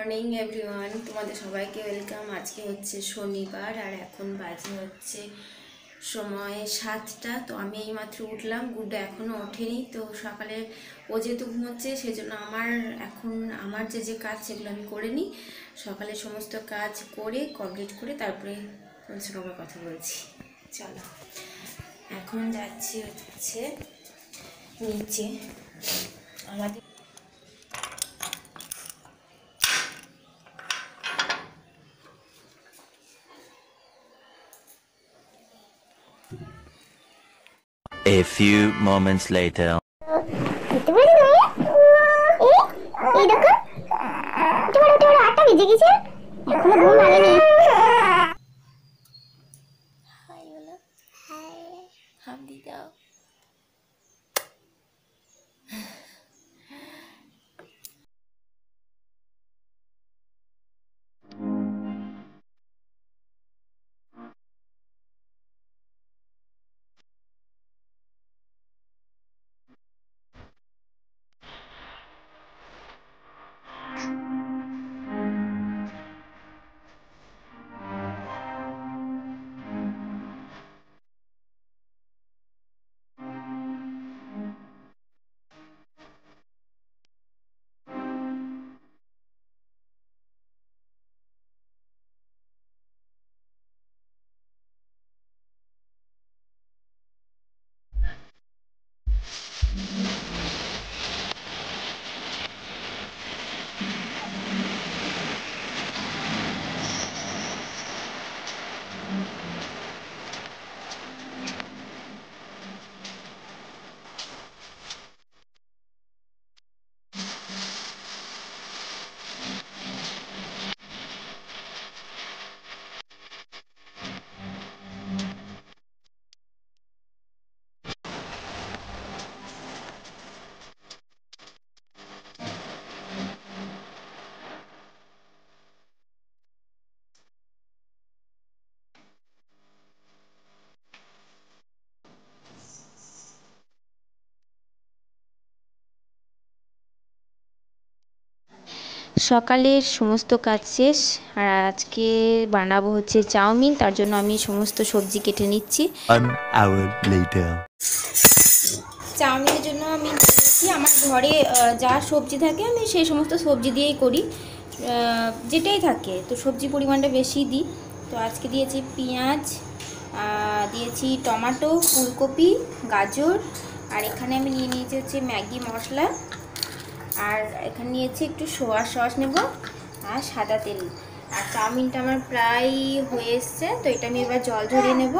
Morning everyone, তোমাদের সবাইকে welcome. আজকে হচ্ছে শনিবার আর এখন বাজে হচ্ছে সময় 7টা। তো আমি এইমাত্র উঠলাম, গুড্ডু এখনও ওঠেনি। তো সকালে ও যেহেতু ঘুমোচ্ছে সেজন্য আমার যে কাজ সেগুলো আমি করে নিই। সকালে সমস্ত কাজ করে কমপ্লিট করে তারপরে তোমার সঙ্গে কথা বলছি। চলো, এখন যাচ্ছি হচ্ছে নিচে। আমাদের A few moments later. এই দেখো, তোমার 8টা বেজে গেছে, এখনো ঘুম ভাঙেনি। হাই বলো, হাম দি দাও। সকালের সমস্ত কাজ শেষ আর আজকে বানাবো হচ্ছে চাউমিন। তার জন্য আমি সমস্ত সবজি কেটে নিচ্ছি। 1 hour later. চাউমিনের জন্য আমি দিয়েছি আমার ঘরে যা সবজি থাকে আমি সেই সমস্ত সবজি দিয়েই করি, যেটাই থাকে। তো সবজি পরিমাণটা বেশি দিই। তো আজকে দিয়েছি পেঁয়াজ, দিয়েছি টমেটো, ফুলকপি, গাজর, আর এখানে আমি নিয়ে নিয়েছি হচ্ছে ম্যাগি মশলা, আর এখানে নিয়েছি একটু সোয়া সস নেব আর সাদা তেল। আর চাউমিনটা আমার প্রায় হয়ে এসছে, তো এটা আমি এবার জল ঝরিয়ে নেব।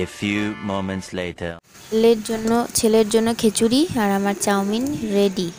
A few moments later. ছেলের জন্য খিচুড়ি আর আমার চাউমিন রেডি।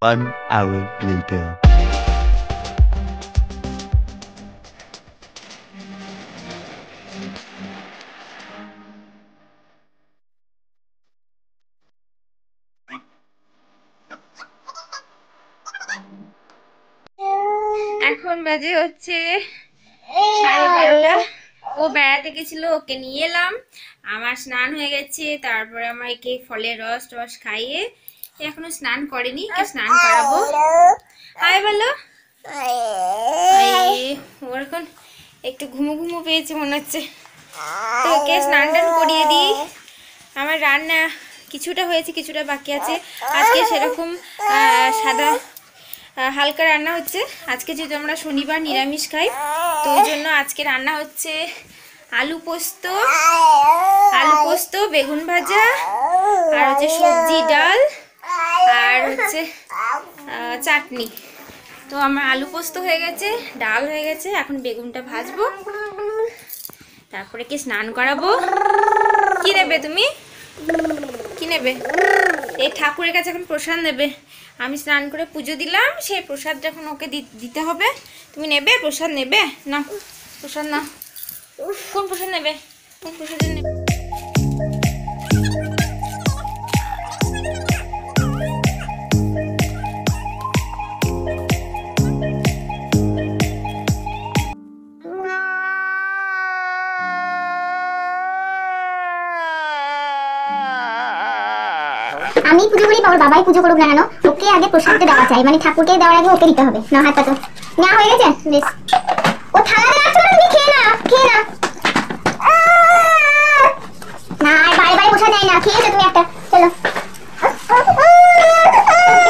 1 hour later. এখন বাজে হচ্ছে 12:30। ও বেড়াতে গেছিল, ওকে নিয়ে এলাম। আমার স্নান হয়ে গেছে, তারপরে আমার একে ফলের রস টস খাইয়ে, এখনো স্নান করেনি, কে স্নান করাবো। হাই বলো। ওর এখন একটু ঘুমো ঘুমো পেয়েছে মনে হচ্ছে, তো ওকে স্নান টান করিয়ে দিই। আমার রান্না কিছুটা হয়েছে, কিছুটা বাকি আছে। আজকে সেরকম সাদা হালকা রান্না হচ্ছে। আজকে যেহেতু আমরা শনিবার নিরামিষ খাই, তো ওই জন্য আজকে রান্না হচ্ছে আলু পোস্ত, বেগুন ভাজা, আর হচ্ছে সবজি ডাল, আর হচ্ছে চাটনি। তো আমার আলু পোস্ত হয়ে গেছে, ডাল হয়ে গেছে, এখন বেগুনটা ভাজবো, তারপরে কি স্নান করাবো। কি নেবে তুমি? কি নেবে? এই ঠাকুরের কাছে এখন প্রসাদ নেবে। আমি স্নান করে পুজো দিলাম, সেই প্রসাদটা এখন ওকে দিতে হবে। তুমি নেবে প্রসাদ? নেবে না? প্রসাদ না, কোন প্রসাদ নেবে? কোন প্রসাদ নেবে? আমি পুজো করি বা ওর বাবাই পুজো করুক না কেন, ওকে আগে প্রসাদটা দেওয়া চাই, মানে ঠাকুরকে দেওয়ার আগে ওকে দিতে হবে। না হাত পাতো, না হয়ে গেছে বেশ। ও থালা রাখছো না, তুমি খেয়ে না, খেয়ে না। না আর বারে বারে বসা যায় না, খেয়েছো তুমি একটা। চলো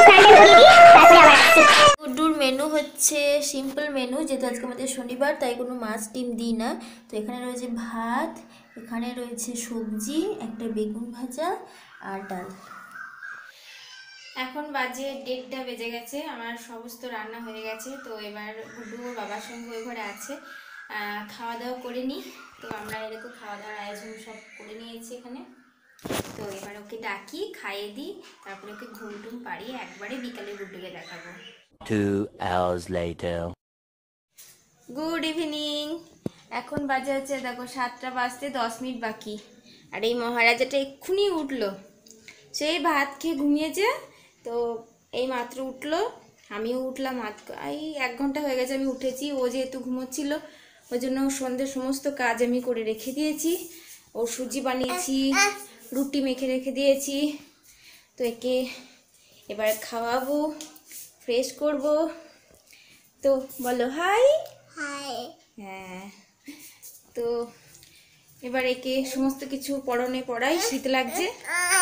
স্নান করিয়ে দিই, তারপরে আবার আসছি। গুড্ডুর মেনু হচ্ছে সিম্পল মেনু, যেহেতু আজকে আমাদের শনিবার তাই কোনো মাছ ডিম দিই না। তো এখানে রয়েছে ভাত, এখানে রয়েছে সবজি, একটা বেগুন ভাজা আর ডাল। এখন বাজে 1:30 বেজে গেছে, আমার সমস্ত রান্না হয়ে গেছে। তো এবার গুড্ডু ওর বাবার সঙ্গে ওই ঘরে আছে, খাওয়া দাওয়া করে নিই। তো আমরা এরকম খাওয়া দাওয়ার আয়োজন সব করে নিয়েছি এখানে। তো এবার ওকে ডাকি, খাইয়ে দিই, তারপরে ওকে ঘুম টুম পাড়িয়ে একবারে বিকালে গুড্ডুকে দেখাবো। 2 hours later. Good evening. এখন বাজে হচ্ছে দেখো 7টা বাজতে 10 মিনিট বাকি। আর এই মহারাজাটা এক্ষুনি উঠলো, সেই ভাত খেয়ে ঘুমিয়েছে। তো এই মাত্র উঠলো, আমিও উঠলাম। এই 1 ঘন্টা হয়ে গেছে আমি উঠেছি। ও যেহেতু ঘুমোচ্ছিল ওই জন্য সন্ধ্যের সমস্ত কাজ আমি করে রেখে দিয়েছি। ও সুজি বানিয়েছি, রুটি মেখে রেখে দিয়েছি। তো একে এবার খাওয়াবো, ফ্রেশ করব। তো বলো হাই। হ্যাঁ, তো এবার একে সমস্ত কিছু পরনে পড়াই, শীত লাগছে।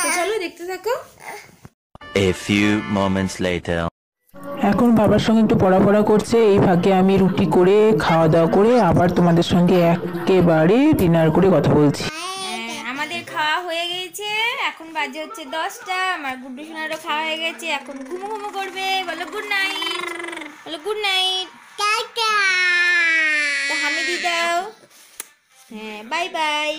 তো চলো দেখতে থাকো। A few moments later. এখন বাবার সঙ্গে একটু পড়াপড়া করছে, এই ফাঁকে আমি রুটি করে খাওয়া দাওয়া করে আবার তোমাদের সঙ্গে একেবারে ডিনার করে কথা বলছি। আমাদের খাওয়া হয়ে গেছে, এখন বাজে হচ্ছে 10টা। আমার গুড্ডু সোনারও খাওয়া হয়ে গেছে, এখন ঘুমো ঘুমো করবে। বলো গুড নাইট, বলো গুড নাইট, টাটা। তো হামিদি দাও। হ্যাঁ, বাই বাই।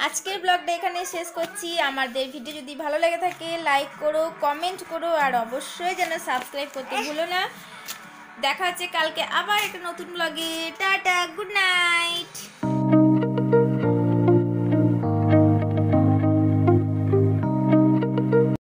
আজকের ব্লগটা এখানে শেষ করছি। আমাদের ভিডিও যদি ভালো লেগে থাকে লাইক করো, কমেন্ট করো, আর অবশ্যই যেন সাবস্ক্রাইব করতে ভুলো না। দেখা হচ্ছে কালকে আবার একটা নতুন ব্লগে। Tata, good night.